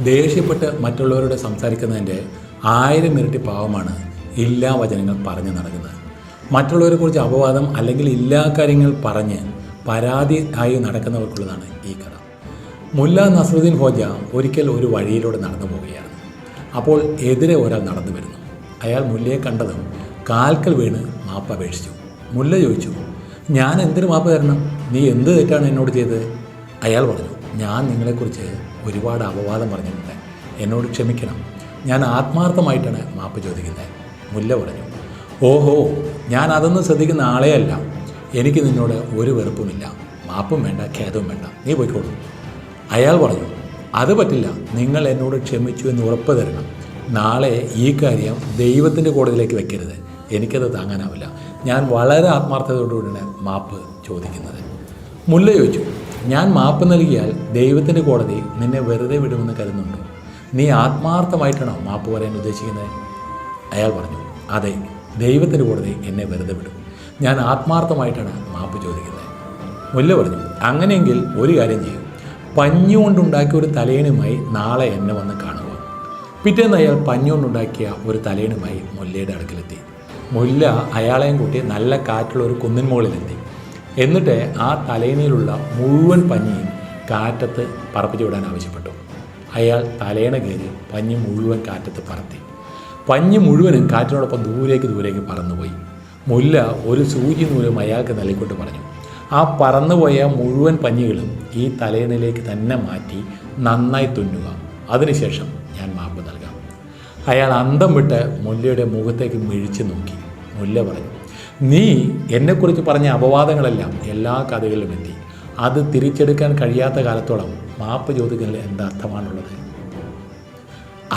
ദേഷ്യപ്പെട്ട് മറ്റുള്ളവരോട് സംസാരിക്കുന്നതിൻ്റെ 1000 ഇരട്ടി പാവമാണ് ഇല്ലാ വചനങ്ങൾ പറഞ്ഞു നടക്കുന്നത്. മറ്റുള്ളവരെക്കുറിച്ച് അപവാദം അല്ലെങ്കിൽ ഇല്ലാ കാര്യങ്ങൾ പറഞ്ഞ് പരാതി ആയി നടക്കുന്നവർക്കുള്ളതാണ് ഈ കഥ. മുല്ല നസ്രുദ്ദീൻ ഹോജ ഒരിക്കൽ ഒരു വഴിയിലൂടെ നടന്നു പോവുകയാണ്. അപ്പോൾ എതിരെ ഒരാൾ നടന്നു വരുന്നു. അയാൾ മുല്ലയെ കണ്ടതും കാൽക്കൽ വീണ് മാപ്പ് അപേക്ഷിച്ചു. മുല്ല ചോദിച്ചു, ഞാൻ എന്തിനു മാപ്പ് തരണം? നീ എന്ത് തെറ്റാണ് എന്നോട് ചെയ്തത്? അയാൾ പറഞ്ഞു, ഞാൻ നിങ്ങളെക്കുറിച്ച് ഒരുപാട് അപവാദം പറഞ്ഞിട്ടുണ്ട്, എന്നോട് ക്ഷമിക്കണം, ഞാൻ ആത്മാർത്ഥമായിട്ടാണ് മാപ്പ് ചോദിക്കുന്നത്. മുല്ല പറഞ്ഞു, ഓഹോ, ഞാൻ അതൊന്നും ശ്രദ്ധിക്കുന്ന ആളെയല്ല, എനിക്ക് നിന്നോട് ഒരു വെറുപ്പുമില്ല, മാപ്പും വേണ്ട ഖേദവും വേണ്ട, നീ പോയിക്കോളൂ. അയാൾ പറഞ്ഞു, അത് പറ്റില്ല, നിങ്ങൾ എന്നോട് ക്ഷമിച്ചു എന്ന് ഉറപ്പ് തരണം. നാളെ ഈ കാര്യം ദൈവത്തിൻ്റെ കോടതിയിലേക്ക് വെക്കരുത്, എനിക്കത് താങ്ങാനാവില്ല, ഞാൻ വളരെ ആത്മാർത്ഥതയോടുകൂടിയാണ് മാപ്പ് ചോദിക്കുന്നത്. മുല്ല ചോദിച്ചു, ഞാൻ മാപ്പ് നൽകിയാൽ ദൈവത്തിൻ്റെ കോടതി നിന്നെ വെറുതെ വിടുമെന്ന് കരുതുന്നുണ്ടോ? നീ ആത്മാർത്ഥമായിട്ടാണോ മാപ്പ് പറയാൻ ഉദ്ദേശിക്കുന്നത്? അയാൾ പറഞ്ഞു, അതെ, ദൈവത്തിൻ്റെ കോടതി എന്നെ വെറുതെ വിടും, ഞാൻ ആത്മാർത്ഥമായിട്ടാണ് മാപ്പ് ചോദിക്കുന്നത്. മുല്ല പറഞ്ഞു, അങ്ങനെയെങ്കിൽ ഒരു കാര്യം ചെയ്യും, പഞ്ഞുകൊണ്ടുണ്ടാക്കിയ ഒരു തലയണുമായി നാളെ എന്നെ വന്ന് കാണുക. പിറ്റേന്ന് അയാൾ പഞ്ഞുകൊണ്ടുണ്ടാക്കിയ ഒരു തലയണുമായി മുല്ലയുടെ അടുക്കലെത്തി. മുല്ല അയാളെയും കൂട്ടി നല്ല കാറ്റുള്ള ഒരു കുന്നിൻ മുകളിലെത്തി. എന്നിട്ട് ആ തലയണയിലുള്ള മുഴുവൻ പഞ്ഞിയും കാറ്റത്ത് പറപ്പിച്ചു വിടാൻ ആവശ്യപ്പെട്ടു. അയാൾ തലയണ കയറി പഞ്ഞി മുഴുവൻ കാറ്റത്ത് പറത്തി. പഞ്ഞി മുഴുവനും കാറ്റിനോടൊപ്പം ദൂരേക്ക് പറന്നുപോയി. മുല്ല ഒരു സൂചി നൂലും അയാൾക്ക് നൽകിക്കൊണ്ട് പറഞ്ഞു, ആ പറന്നുപോയ മുഴുവൻ പഞ്ഞികളും ഈ തലയണയിലേക്ക് തന്നെ മാറ്റി നന്നായി തുന്നുക, അതിനുശേഷം ഞാൻ മാപ്പ് നൽകാം. അയാൾ അന്തം വിട്ട് മുല്ലയുടെ മുഖത്തേക്ക് മിഴിച്ചു നോക്കി. മുല്ല പറഞ്ഞു, നീ എന്നെക്കുറിച്ച് പറഞ്ഞ അപവാദങ്ങളെല്ലാം എല്ലാ കഥകളിലും എത്തി, അത് തിരിച്ചെടുക്കാൻ കഴിയാത്ത കാലത്തോളം മാപ്പ് ചോദിക്കുന്നതിൽ എന്താ അർത്ഥമാണുള്ളത്?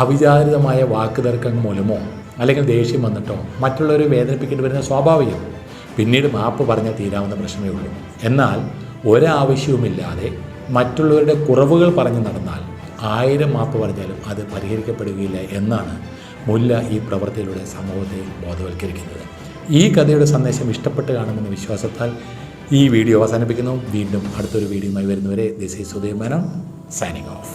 അവിചാരിതമായ വാക്കുതർക്കം മൂലമോ അല്ലെങ്കിൽ ദേഷ്യം വന്നിട്ടോ മറ്റുള്ളവരെ വേദനിപ്പിക്കേണ്ടി വരുന്ന സ്വാഭാവികം. പിന്നീട് മാപ്പ് പറഞ്ഞാൽ തീരാവുന്ന പ്രശ്നമേ ഉള്ളൂ. എന്നാൽ ഒരാവശ്യവുമില്ലാതെ മറ്റുള്ളവരുടെ കുറവുകൾ പറഞ്ഞു നടന്നാൽ 1000 മാപ്പ് പറഞ്ഞാലും അത് പരിഹരിക്കപ്പെടുകയില്ല എന്നാണ് മുല്ല ഈ പ്രവൃത്തിയിലൂടെ സമൂഹത്തെ ബോധവൽക്കരിക്കുന്നത്. ഈ കഥയുടെ സന്ദേശം ഇഷ്ടപ്പെട്ട് കാണുമെന്ന വിശ്വാസത്താൽ ഈ വീഡിയോ അവസാനിപ്പിക്കുന്നു. വീണ്ടും അടുത്തൊരു വീഡിയോയുമായി വരുന്നവരെ this is Sudheer Menon signing off.